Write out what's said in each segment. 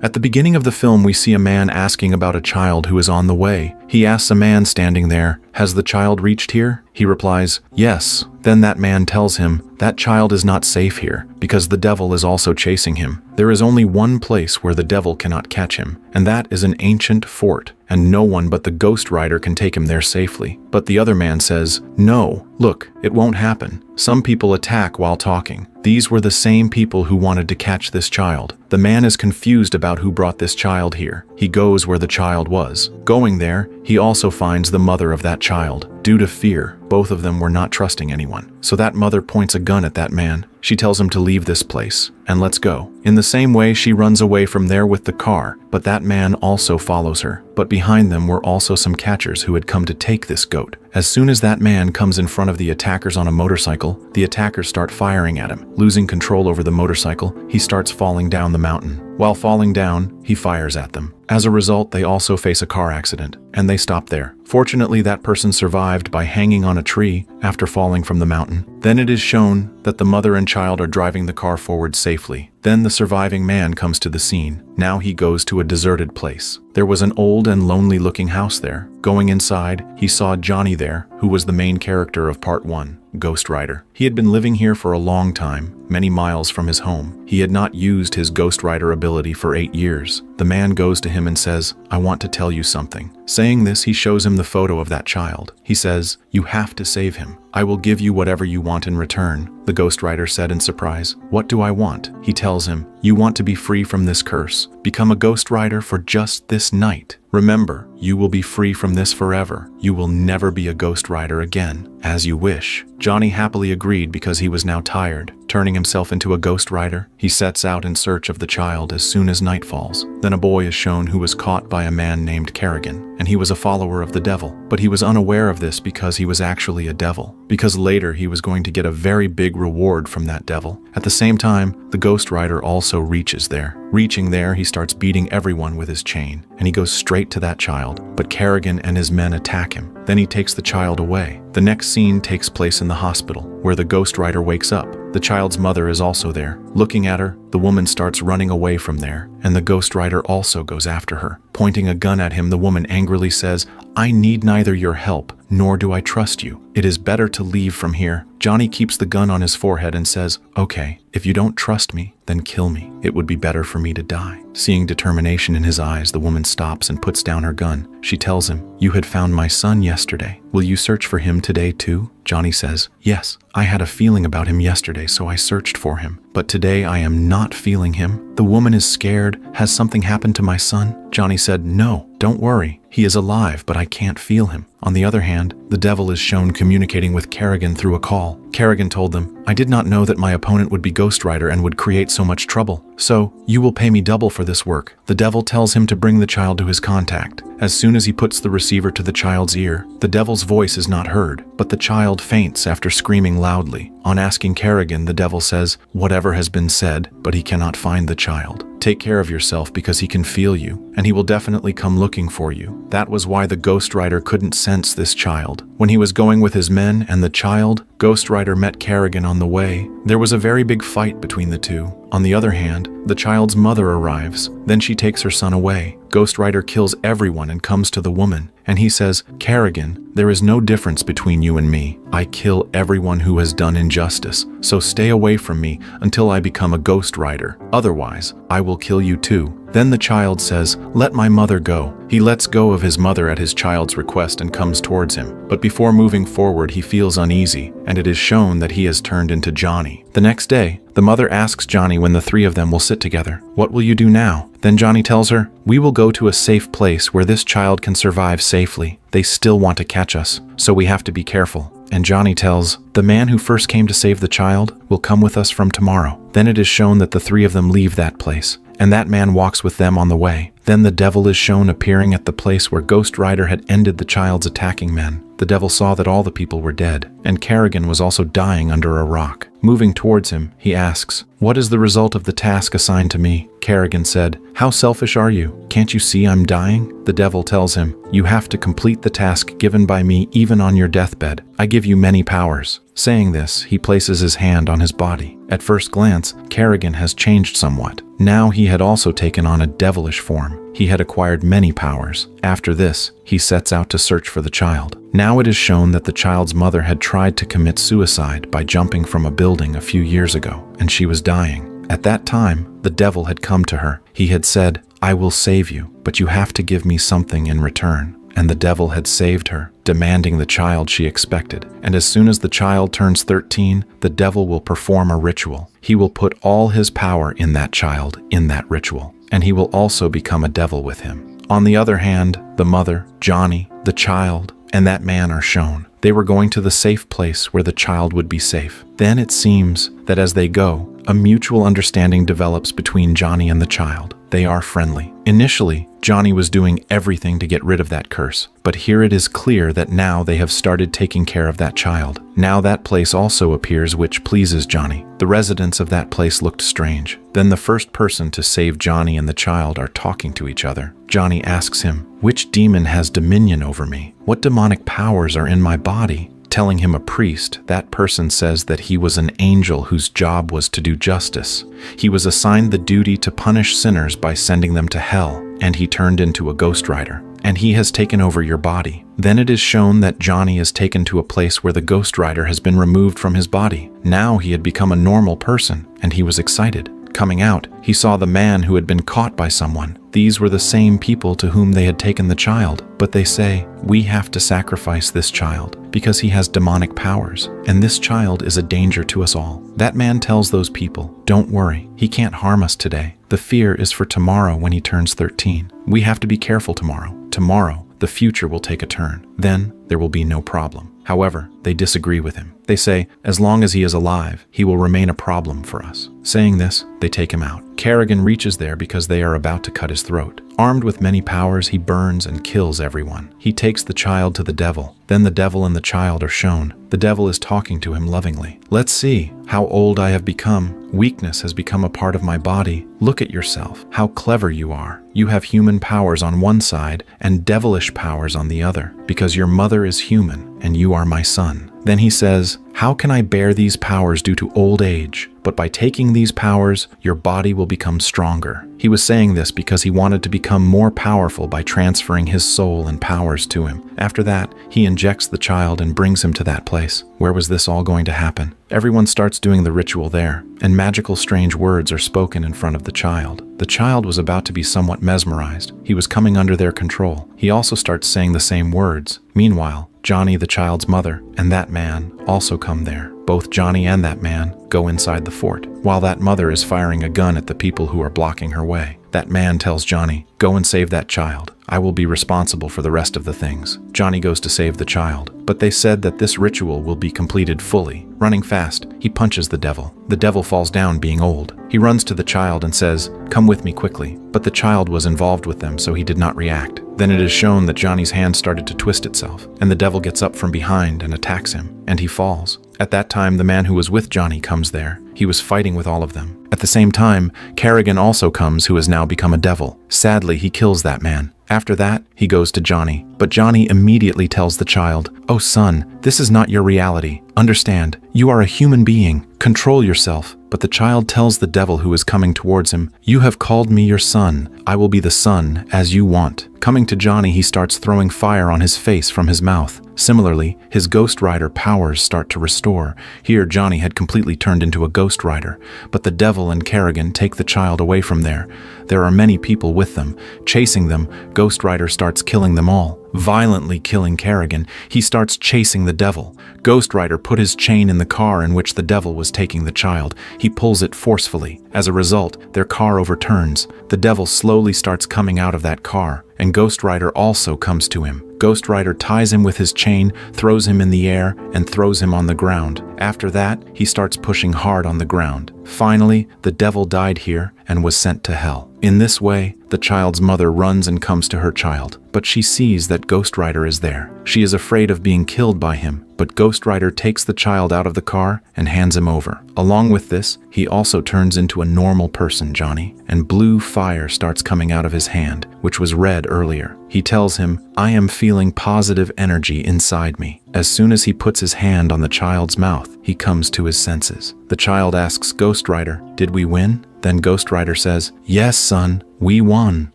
At the beginning of the film, we see a man asking about a child who is on the way. He asks a man standing there, "Has the child reached here?" He replies, "Yes." Then that man tells him, "That child is not safe here, because the devil is also chasing him. There is only one place where the devil cannot catch him, and that is an ancient fort, and no one but the Ghost Rider can take him there safely." But the other man says, "No, look, it won't happen. Some people attack while talking. These were the same people who wanted to catch this child." The man is confused about who brought this child here. He goes where the child was. Going there, he also finds the mother of that child. Due to fear, both of them were not trusting anyone. So that mother points a gun at that man. She tells him to leave this place, and let's go. In the same way, she runs away from there with the car, but that man also follows her. But behind them were also some catchers who had come to take this goat. As soon as that man comes in front of the attackers on a motorcycle, the attackers start firing at him. Losing control over the motorcycle, he starts falling down the mountain. While falling down, he fires at them. As a result, they also face a car accident, and they stop there. Fortunately, that person survived by hanging on a tree after falling from the mountain. Then it is shown that the mother and child are driving the car forward safely. Then the surviving man comes to the scene. Now he goes to a deserted place. There was an old and lonely-looking house there. Going inside, he saw Johnny there, who was the main character of Part 1, Ghost Rider. He had been living here for a long time, many miles from his home. He had not used his Ghost Rider ability for 8 years. The man goes to him and says, "I want to tell you something." Saying this, he shows him the photo of that child. He says, "You have to save him. I will give you whatever you want in return." The Ghost Rider said in surprise, "What do I want?" He tells him, "You want to be free from this curse. Become a Ghost Rider for just this night. Remember, you will be free from this forever. You will never be a Ghost Rider again, as you wish." Johnny happily agreed because he was now tired. Turning himself into a Ghost Rider, he sets out in search of the child as soon as night falls. Then a boy is shown who was caught by a man named Kerrigan, and he was a follower of the devil. But he was unaware of this because he was actually a devil, because later he was going to get a very big reward from that devil. At the same time, the Ghost Rider also reaches there. Reaching there, he starts beating everyone with his chain, and he goes straight to that child. But Kerrigan and his men attack him. Then he takes the child away. The next scene takes place in the hospital, where the Ghost Rider wakes up. The child's mother is also there. Looking at her, the woman starts running away from there, and the Ghost Rider also goes after her. Pointing a gun at him, the woman angrily says, "I need neither your help, nor do I trust you. It is better to leave from here." Johnny keeps the gun on his forehead and says, "Okay, if you don't trust me, then kill me. It would be better for me to die." Seeing determination in his eyes, the woman stops and puts down her gun. She tells him, "You had found my son yesterday. Will you search for him today too?" Johnny says, "Yes, I had a feeling about him yesterday, so I searched for him. But today I am not feeling him." The woman is scared. "Has something happened to my son?" Johnny said, "No, don't worry. He is alive, but I can't feel him." On the other hand, the devil is shown communicating with Kerrigan through a call. Kerrigan told them, "I did not know that my opponent would be Ghost Rider and would create so much trouble. So, you will pay me double for this work." The devil tells him to bring the child to his contact. As soon as he puts the receiver to the child's ear, the devil's voice is not heard, but the child faints after screaming loudly. On asking Kerrigan, the devil says, "Whatever has been said, but he cannot find the child. Take care of yourself because he can feel you, and he will definitely come looking for you." That was why the Ghost Rider couldn't sense this child. When he was going with his men and the child, Ghost Rider met Kerrigan on the way. There was a very big fight between the two. On the other hand, the child's mother arrives. Then she takes her son away. Ghost Rider kills everyone and comes to the woman, and he says, "Kerrigan, there is no difference between you and me. I kill everyone who has done injustice, so stay away from me until I become a Ghost Rider. Otherwise, I will kill you too." Then the child says, "Let my mother go." He lets go of his mother at his child's request and comes towards him. But before moving forward, he feels uneasy, and it is shown that he has turned into Johnny. The next day, the mother asks Johnny when the three of them will sit together. "What will you do now?" Then Johnny tells her, "We will go to a safe place where this child can survive safely. They still want to catch us, so we have to be careful." And Johnny tells, "The man who first came to save the child will come with us from tomorrow." Then it is shown that the three of them leave that place, and that man walks with them on the way. Then the devil is shown appearing at the place where Ghost Rider had ended the child's attacking men. The devil saw that all the people were dead, and Kerrigan was also dying under a rock. Moving towards him, he asks, "What is the result of the task assigned to me?" Kerrigan said, "How selfish are you? Can't you see I'm dying?" The devil tells him, "You have to complete the task given by me even on your deathbed. I give you many powers." Saying this, he places his hand on his body. At first glance, Kerrigan has changed somewhat. Now he had also taken on a devilish form. He had acquired many powers. After this, he sets out to search for the child. Now it is shown that the child's mother had tried to commit suicide by jumping from a building a few years ago, and she was dying. At that time, the devil had come to her. He had said, "I will save you, but you have to give me something in return." And the devil had saved her, demanding the child she expected. And as soon as the child turns 13, the devil will perform a ritual. He will put all his power in that child in that ritual, and he will also become a devil with him. On the other hand, the mother, Johnny, the child, and that man are shown. They were going to the safe place where the child would be safe. Then it seems that as they go, a mutual understanding develops between Johnny and the child. They are friendly. Initially, Johnny was doing everything to get rid of that curse, but here it is clear that now they have started taking care of that child. Now that place also appears, which pleases Johnny. The residents of that place looked strange. Then the first person to save Johnny and the child are talking to each other. Johnny asks him, "Which demon has dominion over me? What demonic powers are in my body?" Telling him a priest, that person says that he was an angel whose job was to do justice. He was assigned the duty to punish sinners by sending them to hell, and he turned into a Ghost Rider. And he has taken over your body. Then it is shown that Johnny is taken to a place where the Ghost Rider has been removed from his body. Now he had become a normal person, and he was excited. Coming out, he saw the man who had been caught by someone. These were the same people to whom they had taken the child. But they say, "We have to sacrifice this child because he has demonic powers, and this child is a danger to us all." That man tells those people, "Don't worry, he can't harm us today. The fear is for tomorrow when he turns 13. We have to be careful tomorrow. Tomorrow, the future will take a turn. Then there will be no problem." However, they disagree with him. They say, as long as he is alive, he will remain a problem for us. Saying this, they take him out. Kerrigan reaches there because they are about to cut his throat. Armed with many powers, he burns and kills everyone. He takes the child to the devil. Then the devil and the child are shown. The devil is talking to him lovingly. "Let's see how old I have become. Weakness has become a part of my body. Look at yourself, how clever you are. You have human powers on one side and devilish powers on the other, because your mother is human and you are my son." Then he says, "How can I bear these powers due to old age? But by taking these powers, your body will become stronger." He was saying this because he wanted to become more powerful by transferring his soul and powers to him. After that, he injects the child and brings him to that place. Where was this all going to happen? Everyone starts doing the ritual there, and magical strange words are spoken in front of the child. The child was about to be somewhat mesmerized. He was coming under their control. He also starts saying the same words. Meanwhile, Johnny, the child's mother, and that man also come there. Both Johnny and that man go inside the fort, while that mother is firing a gun at the people who are blocking her way. That man tells Johnny, "Go and save that child. I will be responsible for the rest of the things." Johnny goes to save the child, but they said that this ritual will be completed fully. Running fast, he punches the devil. The devil falls down being old. He runs to the child and says, "Come with me quickly." But the child was involved with them, so he did not react. Then it is shown that Johnny's hand started to twist itself, and the devil gets up from behind and attacks him, and he falls. At that time, the man who was with Johnny comes there. He was fighting with all of them. At the same time, Kerrigan also comes, who has now become a devil. Sadly, he kills that man. After that, he goes to Johnny. But Johnny immediately tells the child, "Oh son, this is not your reality. Understand, you are a human being. Control yourself." But the child tells the devil who is coming towards him, "You have called me your son. I will be the son as you want." Coming to Johnny, he starts throwing fire on his face from his mouth. Similarly, his Ghost Rider powers start to restore. Here, Johnny had completely turned into a Ghost Rider, but the devil and Kerrigan take the child away from there. There are many people with them. Chasing them, Ghost Rider starts killing them all. Violently killing Kerrigan, he starts chasing the devil. Ghost Rider put his chain in the car in which the devil was taking the child. He pulls it forcefully. As a result, their car overturns. The devil slowly starts coming out of that car, and Ghost Rider also comes to him. Ghost Rider ties him with his chain, throws him in the air, and throws him on the ground. After that, he starts pushing hard on the ground. Finally, the devil died here and was sent to hell. In this way, The child's mother runs and comes to her child, but she sees that Ghost Rider is there. She is afraid of being killed by him, but Ghost Rider takes the child out of the car and hands him over. Along with this, he also turns into a normal person, Johnny, and blue fire starts coming out of his hand, which was red earlier. He tells him, "I am feeling positive energy inside me." As soon as he puts his hand on the child's mouth, he comes to his senses. The child asks Ghost Rider, "Did we win?" Then Ghost Rider says, "Yes, son, we won."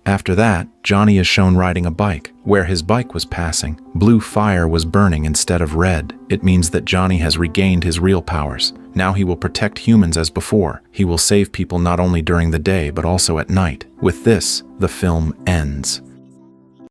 After that, Johnny is shown riding a bike. Where his bike was passing, blue fire was burning instead of red. It means that Johnny has regained his real powers. Now he will protect humans as before. He will save people not only during the day but also at night. With this, the film ends.